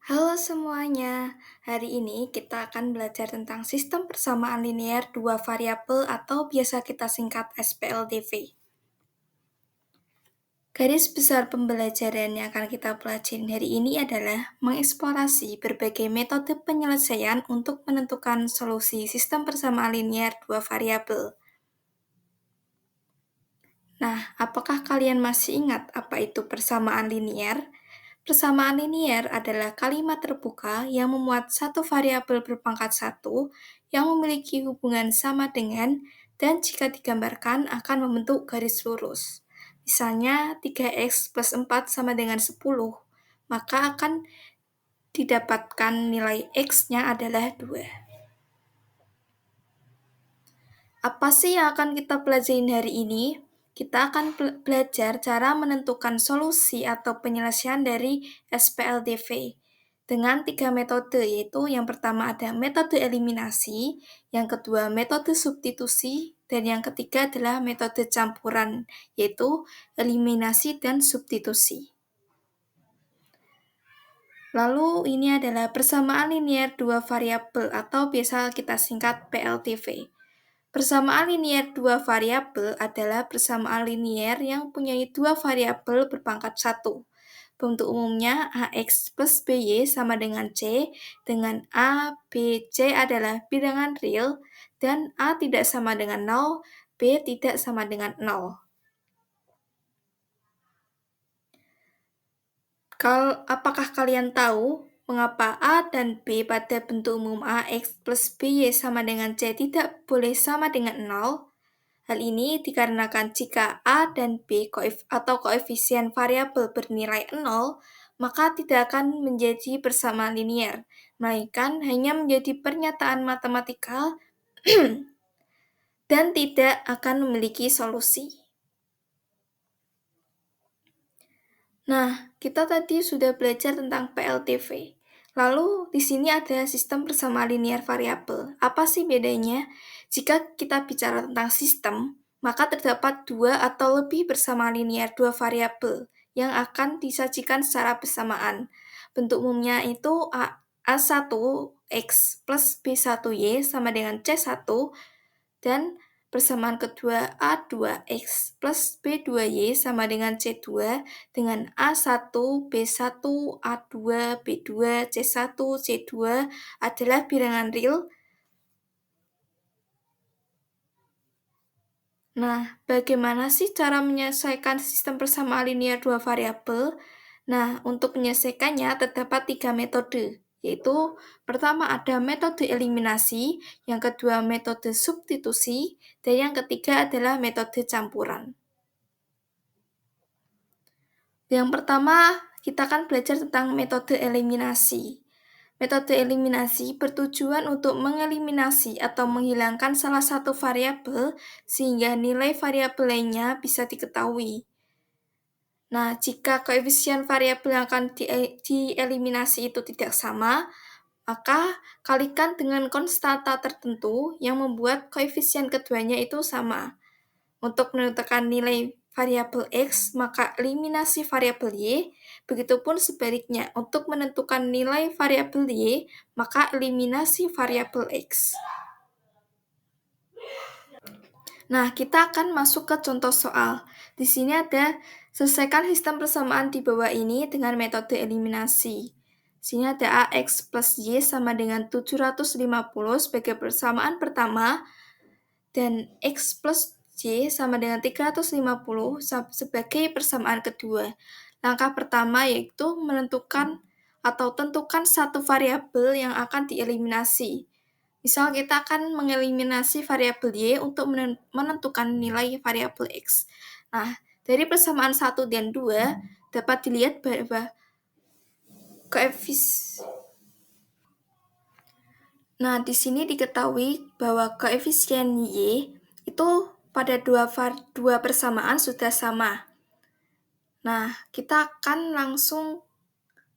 Halo semuanya, hari ini kita akan belajar tentang sistem persamaan linear dua variabel atau biasa kita singkat SPLDV. Garis besar pembelajaran yang akan kita pelajari hari ini adalah mengeksplorasi berbagai metode penyelesaian untuk menentukan solusi sistem persamaan linear dua variabel. Nah, apakah kalian masih ingat apa itu persamaan linear? Persamaan linear adalah kalimat terbuka yang memuat satu variabel berpangkat satu yang memiliki hubungan sama dengan dan jika digambarkan akan membentuk garis lurus. Misalnya 3x plus 4 sama dengan 10, maka akan didapatkan nilai x-nya adalah 2. Apa sih yang akan kita pelajari hari ini? Kita akan belajar cara menentukan solusi atau penyelesaian dari SPLDV dengan 3 metode, yaitu yang pertama ada metode eliminasi, yang kedua metode substitusi, dan yang ketiga adalah metode campuran, yaitu eliminasi dan substitusi. Lalu ini adalah persamaan linear dua variabel atau biasa kita singkat PLTV. Persamaan linear dua variabel adalah persamaan linear yang mempunyai dua variabel berpangkat satu. Bentuk umumnya AX plus BY sama dengan C, dengan A, B, C adalah bilangan real, dan A tidak sama dengan 0, B tidak sama dengan 0. Apakah kalian tahu mengapa A dan B pada bentuk umum AX plus BY sama dengan C tidak boleh sama dengan 0? Hal ini dikarenakan jika A dan B atau koefisien variabel bernilai 0, maka tidak akan menjadi persamaan linear, melainkan hanya menjadi pernyataan matematikal dan tidak akan memiliki solusi. Nah, kita tadi sudah belajar tentang PLTV. Lalu, di sini ada sistem persamaan linear variabel. Apa sih bedanya? Jika kita bicara tentang sistem, maka terdapat dua atau lebih persamaan linear dua variabel yang akan disajikan secara bersamaan. Bentuk umumnya itu A1X plus B1Y sama dengan C1, dan persamaan kedua A2X plus B2Y sama dengan C2 dengan A1, B1, A2, B2, C1, C2 adalah bilangan real. Nah, bagaimana sih cara menyelesaikan sistem persamaan linear dua variabel? Nah, untuk menyelesaikannya terdapat 3 metode, yaitu pertama ada metode eliminasi, yang kedua metode substitusi, dan yang ketiga adalah metode campuran. Yang pertama, kita akan belajar tentang metode eliminasi. Metode eliminasi bertujuan untuk mengeliminasi atau menghilangkan salah satu variabel sehingga nilai variabel lainnya bisa diketahui. Nah, jika koefisien variabel yang akan dieliminasi itu tidak sama, maka kalikan dengan konstanta tertentu yang membuat koefisien keduanya itu sama. Untuk menentukan nilai variabel X, maka eliminasi variabel Y. Begitupun sebaliknya, untuk menentukan nilai variabel Y, maka eliminasi variabel X. Nah, kita akan masuk ke contoh soal. Di sini ada selesaikan sistem persamaan di bawah ini dengan metode eliminasi. Di sini ada AX plus Y sama dengan 750 sebagai persamaan pertama, dan X plus Y sama dengan 350 sebagai persamaan kedua. Langkah pertama yaitu menentukan atau tentukan satu variabel yang akan dieliminasi. Misal kita akan mengeliminasi variabel Y untuk menentukan nilai variabel X. Nah, dari persamaan 1 dan 2 dapat dilihat bahwa Nah, di sini diketahui bahwa koefisien Y itu pada dua persamaan sudah sama. Nah, kita akan langsung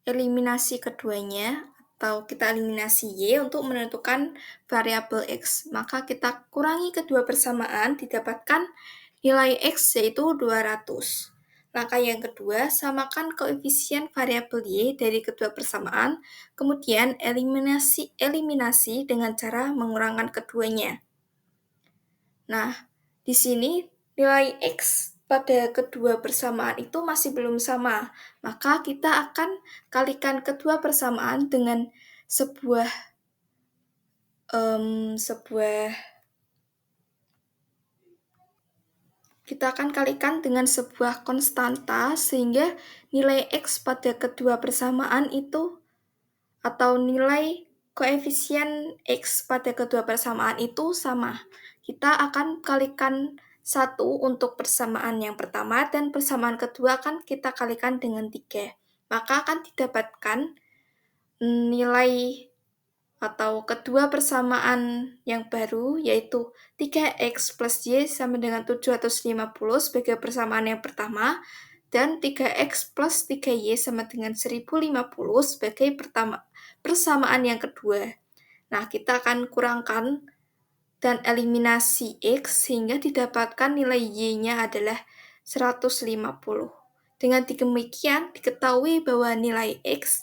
eliminasi keduanya, atau kita eliminasi Y untuk menentukan variabel X. Maka kita kurangi kedua persamaan, didapatkan nilai X yaitu 200. Langkah yang kedua, samakan koefisien variabel Y dari kedua persamaan, kemudian eliminasi dengan cara mengurangkan keduanya. Nah, di sini nilai X pada kedua persamaan itu masih belum sama, maka kita akan kalikan kedua persamaan dengan sebuah kita akan kalikan dengan sebuah konstanta sehingga nilai X pada kedua persamaan itu atau nilai koefisien X pada kedua persamaan itu sama. Kita akan kalikan 1 untuk persamaan yang pertama dan persamaan kedua akan kita kalikan dengan 3. Maka akan didapatkan nilai atau kedua persamaan yang baru yaitu 3x plus y sama dengan 750 sebagai persamaan yang pertama dan 3x plus 3y sama dengan 1050 sebagai persamaan yang kedua. Nah, kita akan kurangkan dan eliminasi x sehingga didapatkan nilai y-nya adalah 150. Dengan demikian, diketahui bahwa nilai x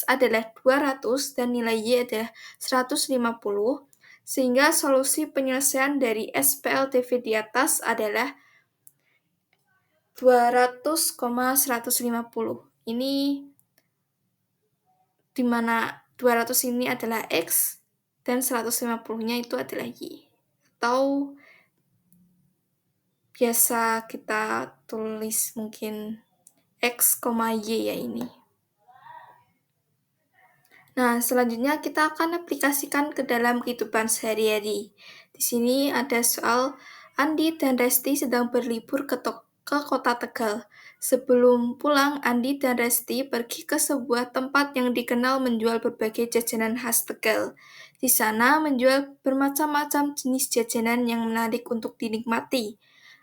adalah 200 dan nilai y adalah 150, sehingga solusi penyelesaian dari SPLTV di atas adalah 200,150. Ini di mana 200 ini adalah X dan 150-nya itu adalah Y. Atau biasa kita tulis mungkin X, Y ya ini. Nah, selanjutnya kita akan aplikasikan ke dalam kehidupan sehari-hari. Di sini ada soal Andi dan Resti sedang berlibur ke kota Tegal. Sebelum pulang, Andi dan Resti pergi ke sebuah tempat yang dikenal menjual berbagai jajanan khas Tegal. Di sana menjual bermacam-macam jenis jajanan yang menarik untuk dinikmati.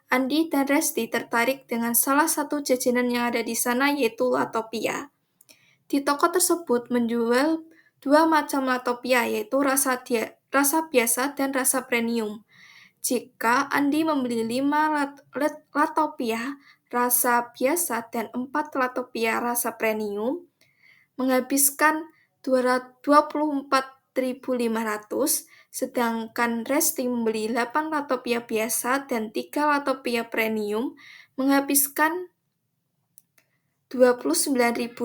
Andi dan Resti tertarik dengan salah satu jajanan yang ada di sana yaitu latopia. Di toko tersebut menjual 2 macam latopia yaitu rasa biasa dan rasa premium. Jika Andi membeli 5 latopia rasa biasa dan 4 latopia rasa premium, menghabiskan 24.500, sedangkan Resti membeli 8 latopia biasa dan 3 latopia premium, menghabiskan Rp29.000,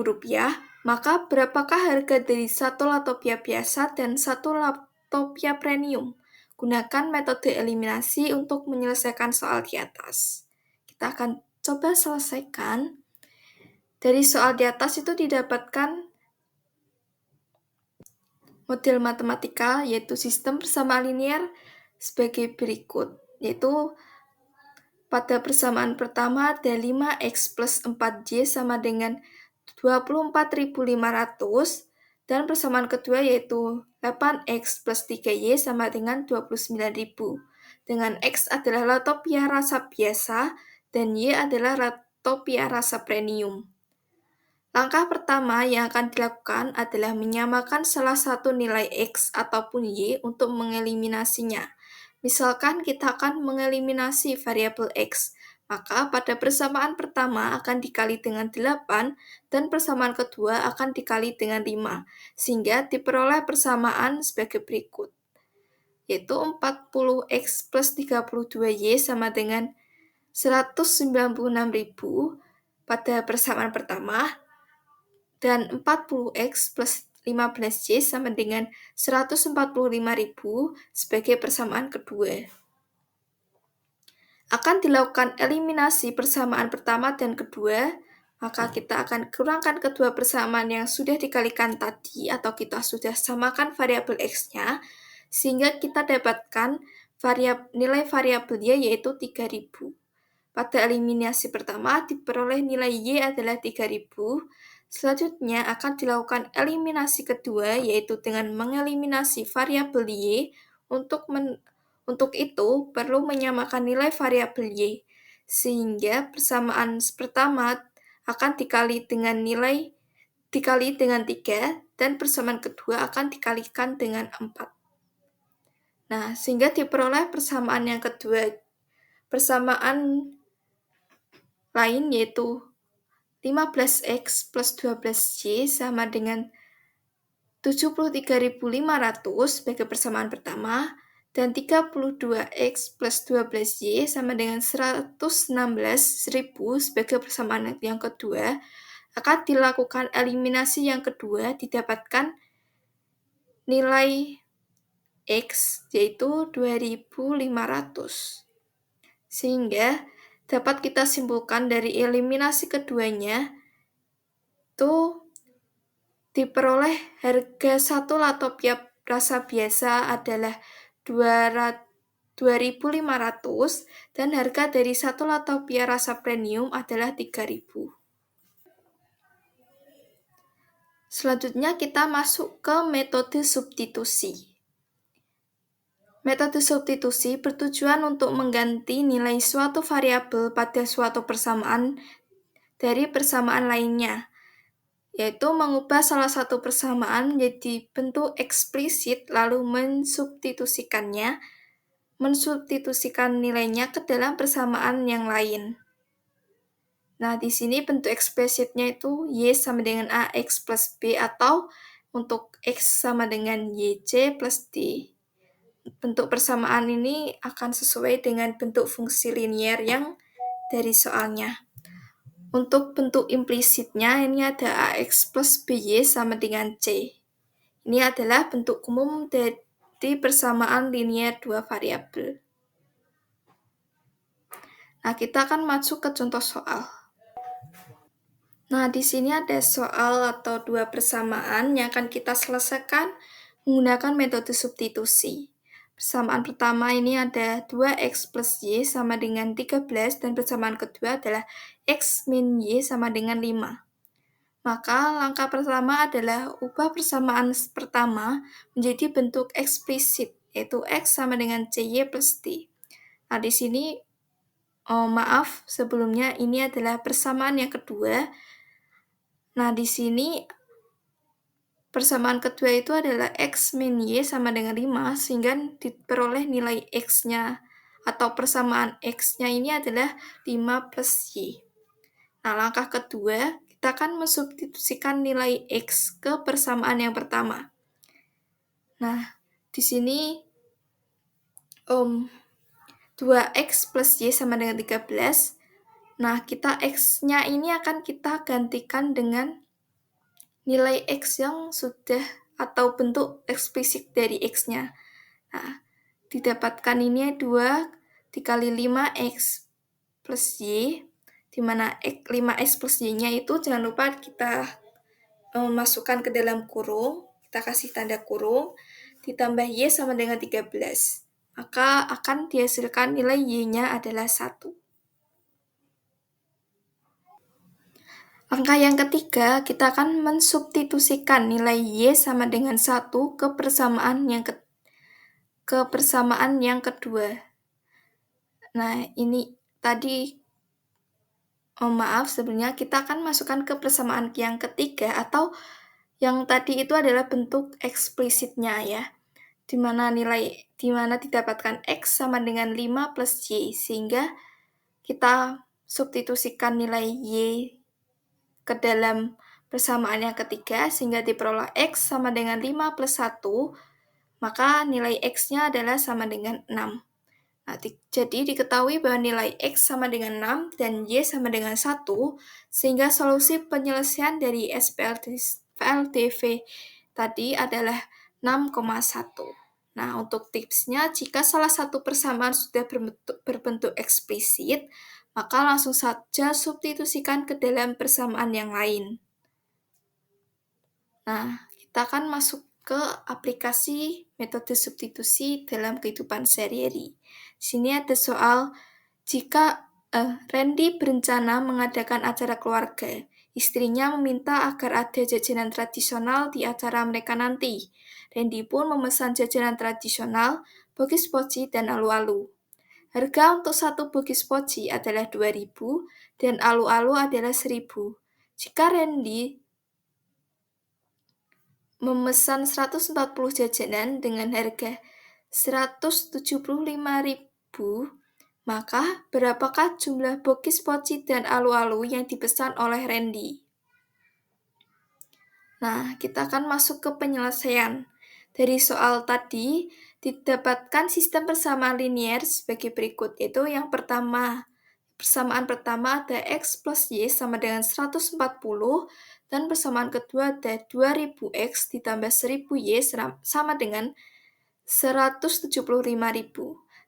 maka berapakah harga dari 1 latopia biasa dan 1 latopia premium? Gunakan metode eliminasi untuk menyelesaikan soal di atas. Kita akan coba selesaikan. Dari soal di atas itu didapatkan model matematika yaitu sistem persamaan linear sebagai berikut, yaitu pada persamaan pertama ada 5x plus 4y sama dengan 24.500 dan persamaan kedua yaitu 8x plus 3y sama dengan 29.000. Dengan x adalah latopia rasa biasa dan y adalah latopia rasa premium. Langkah pertama yang akan dilakukan adalah menyamakan salah satu nilai X ataupun Y untuk mengeliminasinya. Misalkan kita akan mengeliminasi variabel X, maka pada persamaan pertama akan dikali dengan 8 dan persamaan kedua akan dikali dengan 5, sehingga diperoleh persamaan sebagai berikut, yaitu 40X plus 32Y sama dengan 196.000 pada persamaan pertama, dan 40x plus 15y sama dengan 145.000 sebagai persamaan kedua. Akan dilakukan eliminasi persamaan pertama dan kedua, maka kita akan kurangkan kedua persamaan yang sudah dikalikan tadi atau kita sudah samakan variabel x-nya, sehingga kita dapatkan nilai variabel y yaitu 3.000. Pada eliminasi pertama diperoleh nilai y adalah 3.000. Selanjutnya akan dilakukan eliminasi kedua yaitu dengan mengeliminasi variabel y. Untuk itu perlu menyamakan nilai variabel y sehingga persamaan pertama akan dikali dengan 3 dan persamaan kedua akan dikalikan dengan 4. Nah, sehingga diperoleh persamaan yang kedua. Persamaan lain yaitu 15X plus 12Y sama dengan 73.500 sebagai persamaan pertama, dan 32X plus 12Y sama dengan 116.000 sebagai persamaan yang kedua, akan dilakukan eliminasi yang kedua, didapatkan nilai X yaitu 2.500. Sehingga dapat kita simpulkan dari eliminasi keduanya itu diperoleh harga satu latopia rasa biasa adalah 2.500 dan harga dari satu latopia rasa premium adalah 3.000. Selanjutnya kita masuk ke metode substitusi. Metode substitusi bertujuan untuk mengganti nilai suatu variabel pada suatu persamaan dari persamaan lainnya, yaitu mengubah salah satu persamaan menjadi bentuk eksplisit lalu mensubstitusikan nilainya ke dalam persamaan yang lain. Nah, di sini bentuk eksplisitnya itu Y sama dengan AX plus B atau untuk X sama dengan YC plus D. Bentuk persamaan ini akan sesuai dengan bentuk fungsi linier yang dari soalnya. Untuk bentuk implisitnya ini ada AX plus BY sama dengan C. Ini adalah bentuk umum dari persamaan linier dua variabel. Nah, kita akan masuk ke contoh soal. Nah, di sini ada soal atau dua persamaan yang akan kita selesaikan menggunakan metode substitusi. Persamaan pertama ini ada 2X plus Y sama dengan 13 dan persamaan kedua adalah X min Y sama dengan 5. Maka langkah pertama adalah ubah persamaan pertama menjadi bentuk eksplisit, yaitu X sama dengan CY plus D. Nah, di sini, maaf sebelumnya ini adalah persamaan yang kedua. Nah, di sini persamaan kedua itu adalah X min Y sama dengan 5, sehingga diperoleh nilai X-nya atau persamaan X-nya ini adalah 5 plus Y. Nah, langkah kedua, kita akan mensubstitusikan nilai X ke persamaan yang pertama. Nah, di sini 2X plus Y sama dengan 13. Nah, kita X-nya ini akan kita gantikan dengan nilai X yang sudah atau bentuk eksplisit dari X-nya. Nah, didapatkan ini 2 dikali 5X plus Y, di mana 5X plus Y-nya itu jangan lupa kita masukkan ke dalam kurung, kita kasih tanda kurung, ditambah Y sama dengan 13. Maka akan dihasilkan nilai Y-nya adalah 1. Langkah yang ketiga, kita akan mensubstitusikan nilai Y sama dengan 1 ke persamaan yang kedua. Nah, ini tadi, maaf sebelumnya kita akan masukkan ke persamaan yang ketiga atau yang tadi itu adalah bentuk eksplisitnya ya, di mana didapatkan X sama dengan 5 plus Y, sehingga kita substitusikan nilai Y ke dalam persamaan yang ketiga, sehingga diperoleh X sama dengan 5 plus 1, maka nilai X-nya adalah sama dengan 6. Nah, jadi diketahui bahwa nilai X sama dengan 6 dan Y sama dengan 1, sehingga solusi penyelesaian dari SPLDV tadi adalah 6,1. Nah, untuk tipsnya, jika salah satu persamaan sudah berbentuk eksplisit, maka langsung saja substitusikan ke dalam persamaan yang lain. Nah, kita akan masuk ke aplikasi metode substitusi dalam kehidupan sehari-hari. Di sini ada soal, jika Randy berencana mengadakan acara keluarga, istrinya meminta agar ada jajanan tradisional di acara mereka nanti. Randy pun memesan jajanan tradisional, bogis poci, dan alu-alu. Harga untuk satu bogis poci adalah 2.000 dan alu-alu adalah 1.000. Jika Randy memesan 140 jajanan dengan harga 175.000, Maka, berapakah jumlah bokis poci dan alu-alu yang dipesan oleh Randy? Nah, kita akan masuk ke penyelesaian. Dari soal tadi, didapatkan sistem persamaan linier sebagai berikut, yaitu yang pertama. Persamaan pertama ada X plus Y sama dengan 140, dan persamaan kedua ada 2000X ditambah 1000Y sama dengan 175.000,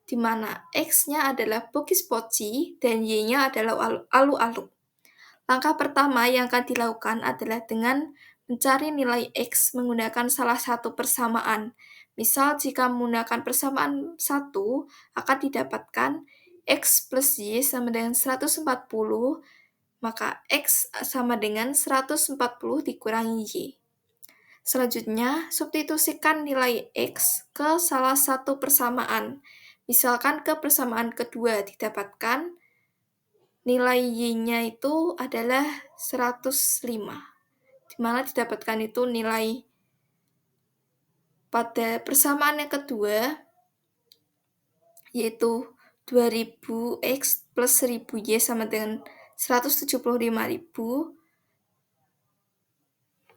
di mana X-nya adalah bokis poci dan Y-nya adalah alu-alu. Langkah pertama yang akan dilakukan adalah dengan mencari nilai X menggunakan salah satu persamaan. Misal, jika menggunakan persamaan 1, akan didapatkan X plus Y sama dengan 140, maka X sama dengan 140 dikurangi Y. Selanjutnya, substitusikan nilai X ke salah satu persamaan. Misalkan ke persamaan kedua didapatkan nilai Y-nya itu adalah 105, di mana didapatkan itu nilai pada persamaan yang kedua, yaitu 2000X plus 1000Y sama dengan 175.000,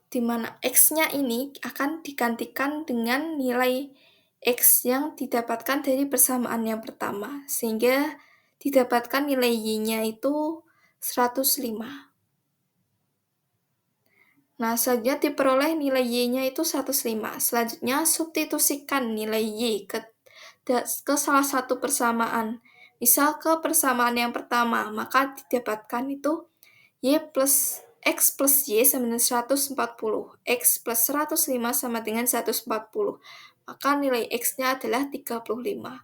di mana X-nya ini akan digantikan dengan nilai X yang didapatkan dari persamaan yang pertama, sehingga didapatkan nilai Y-nya itu 105. Nah, selanjutnya diperoleh nilai Y-nya itu 105. Selanjutnya, substitusikan nilai Y ke salah satu persamaan. Misal ke persamaan yang pertama, maka didapatkan itu Y plus X plus Y sama dengan 140. X plus 105 sama dengan 140. Maka nilai X-nya adalah 35.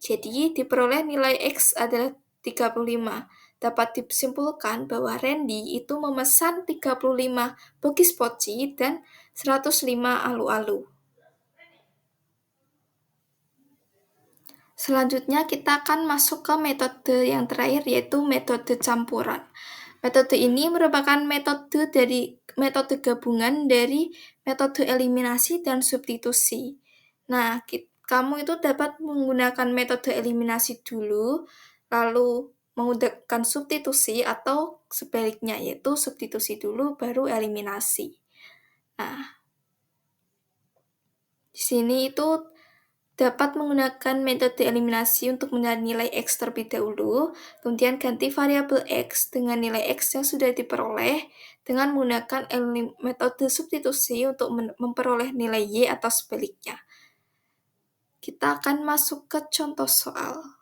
Jadi, diperoleh nilai X adalah 35. Dapat disimpulkan bahwa Randy itu memesan 35 bokis poci dan 105 alu-alu. Selanjutnya kita akan masuk ke metode yang terakhir, yaitu metode campuran. Metode ini merupakan metode gabungan dari metode eliminasi dan substitusi. Nah, kamu itu dapat menggunakan metode eliminasi dulu, lalu menggunakan substitusi, atau sebaliknya, yaitu substitusi dulu baru eliminasi. Nah, di sini itu dapat menggunakan metode eliminasi untuk mencari nilai X terlebih dahulu, kemudian ganti variabel X dengan nilai X yang sudah diperoleh dengan menggunakan metode substitusi untuk memperoleh nilai Y atau sebaliknya. Kita akan masuk ke contoh soal.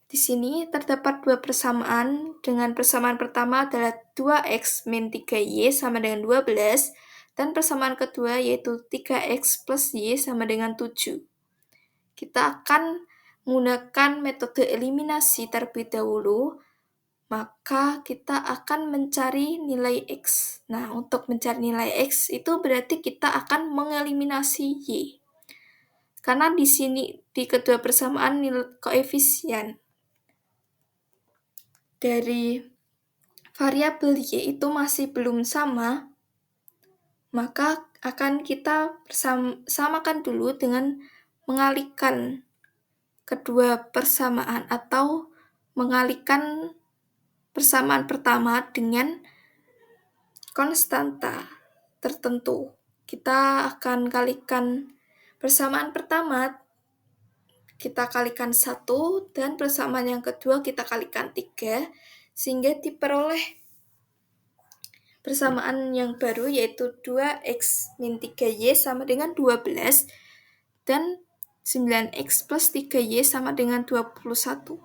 Di sini terdapat dua persamaan, dengan persamaan pertama adalah 2X min 3Y sama dengan 12, dan persamaan kedua yaitu 3X plus Y sama dengan 7. Kita akan menggunakan metode eliminasi terlebih dahulu, maka kita akan mencari nilai X. Nah, untuk mencari nilai X itu berarti kita akan mengeliminasi Y. Karena di sini, di kedua persamaan nilai koefisien dari variabel Y itu masih belum sama, maka akan kita samakan dulu dengan mengalihkan kedua persamaan atau mengalihkan persamaan pertama dengan konstanta tertentu. Kita akan kalikan persamaan pertama, kita kalikan 1, dan persamaan yang kedua kita kalikan 3, sehingga diperoleh persamaan yang baru yaitu 2X min 3Y sama dengan 12, dan 9X plus 3Y sama dengan 21.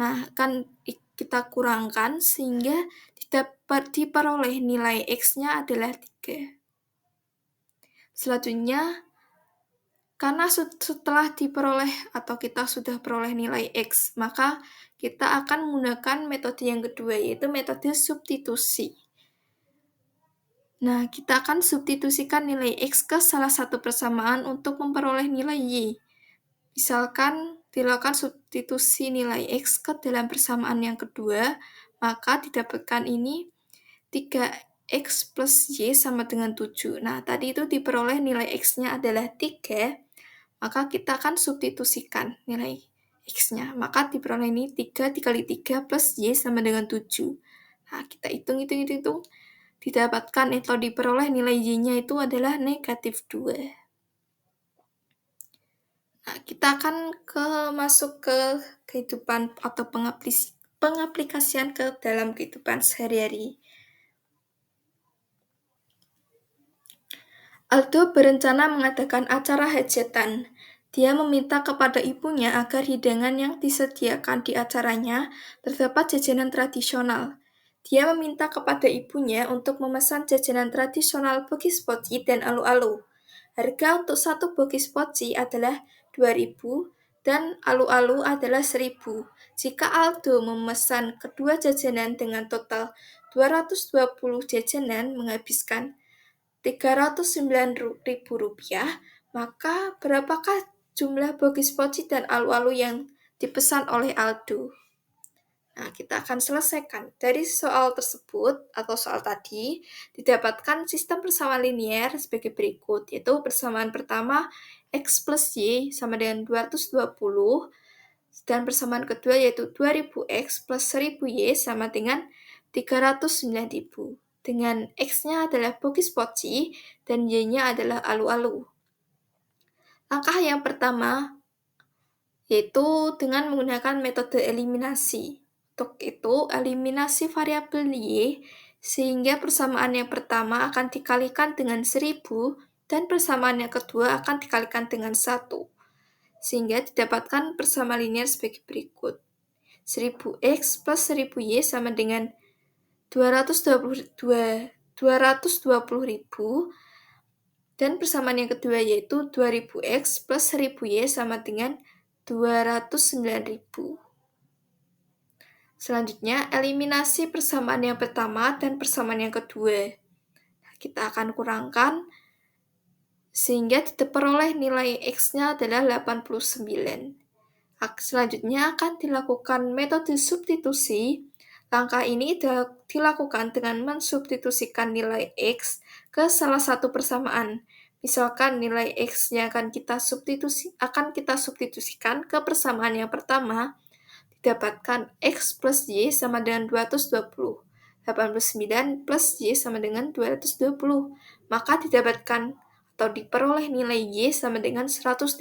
Nah, akan kita kurangkan sehingga diperoleh nilai X-nya adalah 3. Selanjutnya, karena setelah diperoleh atau kita sudah peroleh nilai X, maka kita akan menggunakan metode yang kedua, yaitu metode substitusi. Nah, kita akan substitusikan nilai X ke salah satu persamaan untuk memperoleh nilai Y. Misalkan dilakukan substitusi nilai X ke dalam persamaan yang kedua, maka didapatkan ini 3X plus Y sama dengan 7. Nah, tadi itu diperoleh nilai X-nya adalah 3, maka kita akan substitusikan nilai X-nya. Maka diperoleh ini 3 dikali 3 plus Y sama dengan 7. Nah, kita hitung. Didapatkan atau diperoleh nilai Y-nya itu adalah negatif 2. Nah, kita akan masuk ke kehidupan atau pengaplikasian ke dalam kehidupan sehari-hari. Aldo berencana mengadakan acara hajatan. Dia meminta kepada ibunya agar hidangan yang disediakan di acaranya terdapat jajanan tradisional. Dia meminta kepada ibunya untuk memesan jajanan tradisional bugis poci dan alu-alu. Harga untuk satu bugis poci adalah 2.000 dan alu-alu adalah 1.000. Jika Aldo memesan kedua jajanan dengan total 220 jajanan menghabiskan Rp309.000, maka berapakah jumlah bugis poci dan alu-alu yang dipesan oleh Aldo? Nah, kita akan selesaikan. Dari soal tersebut atau soal tadi, didapatkan sistem persamaan linier sebagai berikut, yaitu persamaan pertama X plus Y sama dengan 220, dan persamaan kedua yaitu 2000X plus 1000Y sama dengan 309.000. Dengan X-nya adalah bugis poci dan Y-nya adalah alu-alu. Langkah yang pertama yaitu dengan menggunakan metode eliminasi. Untuk itu, eliminasi variabel Y sehingga persamaan yang pertama akan dikalikan dengan 1000 dan persamaan yang kedua akan dikalikan dengan 1. Sehingga didapatkan persamaan linear sebagai berikut. 1000X plus 1000Y sama dengan 220.000 dan persamaan yang kedua yaitu 2000X plus 1000Y sama dengan 209.000. Selanjutnya, eliminasi persamaan yang pertama dan persamaan yang kedua. Kita akan kurangkan sehingga diperoleh nilai X-nya adalah 89. Selanjutnya akan dilakukan metode substitusi. Langkah ini dilakukan dengan mensubstitusikan nilai X ke salah satu persamaan. Misalkan nilai X-nya akan kita substitusikan ke persamaan yang pertama, didapatkan X plus Y sama dengan 220. 89 plus Y sama dengan 220. Maka didapatkan atau diperoleh nilai Y sama dengan 131.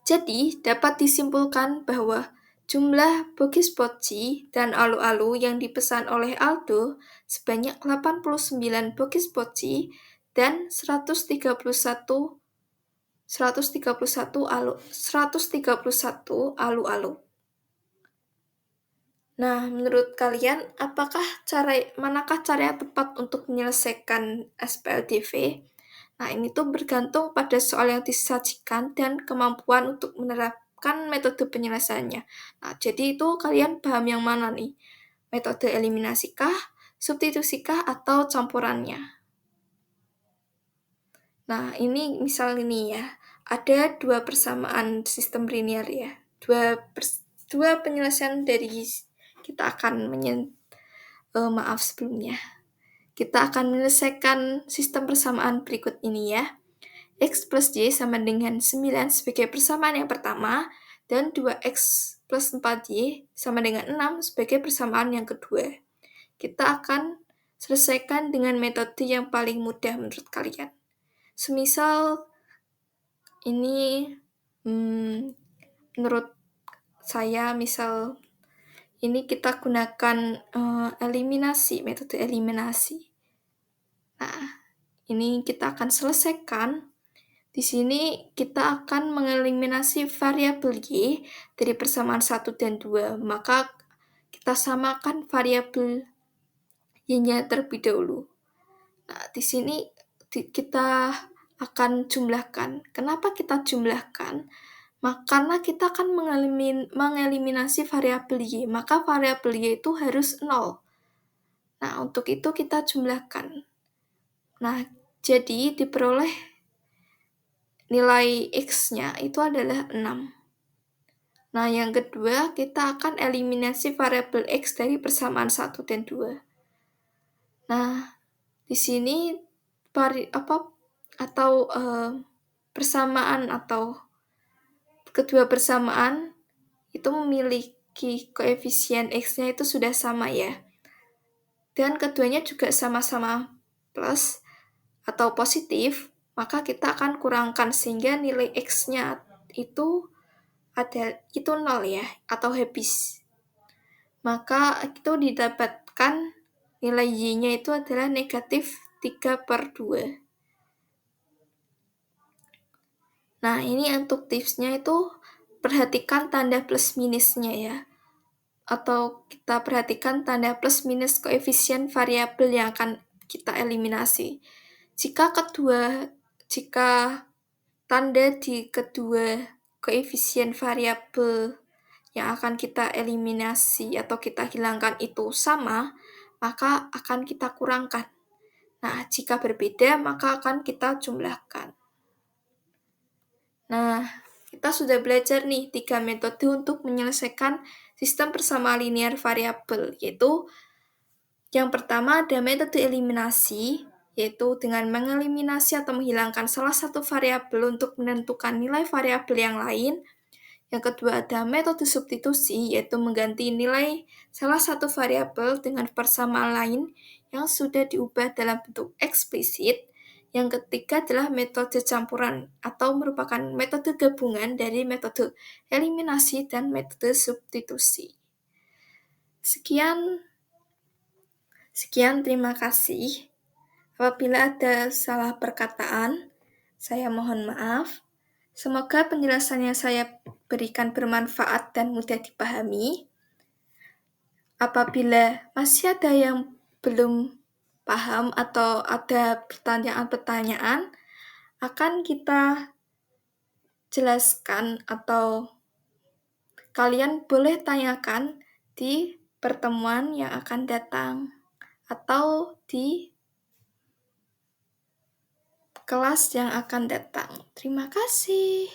Jadi, dapat disimpulkan bahwa jumlah bugis poci dan alu-alu yang dipesan oleh Aldo sebanyak 89 bugis poci dan 131 alu-alu. Nah, menurut kalian, manakah cara yang tepat untuk menyelesaikan SPLDV? Nah, ini tuh bergantung pada soal yang disajikan dan kemampuan untuk menerapkan metode penyelesaiannya. Nah, jadi itu kalian paham yang mana nih? Metode eliminasikah, substitusikah, atau campurannya? Nah, ini misal ini ya, ada dua persamaan sistem linear ya. Dua penyelesaian dari kita akan sebelumnya. Kita akan menyelesaikan sistem persamaan berikut ini ya. X plus Y sama dengan 9 sebagai persamaan yang pertama, dan 2X plus 4Y sama dengan 6 sebagai persamaan yang kedua. Kita akan selesaikan dengan metode yang paling mudah menurut kalian. Semisal ini menurut saya, misal ini kita gunakan metode eliminasi. Nah, ini kita akan selesaikan. Di sini kita akan mengeliminasi variabel Y dari persamaan 1 dan 2. Maka kita samakan variabel Y-nya terlebih dahulu. Nah, di sini kita akan jumlahkan. Kenapa kita jumlahkan? Karena kita akan mengeliminasi variabel Y, maka variabel Y itu harus 0. Nah, untuk itu kita jumlahkan. Nah, jadi diperoleh nilai X-nya itu adalah 6. Nah, yang kedua, kita akan eliminasi variabel X dari persamaan 1 dan 2. Nah, di sini persamaan atau kedua persamaan itu memiliki koefisien X-nya itu sudah sama ya. Dan keduanya juga sama-sama plus atau positif, maka kita akan kurangkan sehingga nilai X-nya itu itu 0 ya, atau habis. Maka itu didapatkan nilai Y-nya itu adalah negatif 3/2. Nah, ini untuk tipsnya itu perhatikan tanda plus minusnya ya. Atau kita perhatikan tanda plus minus koefisien variabel yang akan kita eliminasi. Jika tanda di kedua koefisien variabel yang akan kita eliminasi atau kita hilangkan itu sama, maka akan kita kurangkan. Nah, jika berbeda, maka akan kita jumlahkan. Nah, kita sudah belajar nih 3 metode untuk menyelesaikan sistem persamaan linear variabel, yaitu yang pertama ada metode eliminasi, yaitu dengan mengeliminasi atau menghilangkan salah satu variabel untuk menentukan nilai variabel yang lain. Yang kedua ada metode substitusi, yaitu mengganti nilai salah satu variabel dengan persamaan lain yang sudah diubah dalam bentuk eksplisit. Yang ketiga adalah metode campuran atau merupakan metode gabungan dari metode eliminasi dan metode substitusi. Sekian, terima kasih. Apabila ada salah perkataan, saya mohon maaf. Semoga penjelasan yang saya berikan bermanfaat dan mudah dipahami. Apabila masih ada yang belum paham atau ada pertanyaan-pertanyaan, akan kita jelaskan atau kalian boleh tanyakan di pertemuan yang akan datang atau di kelas yang akan datang. Terima kasih.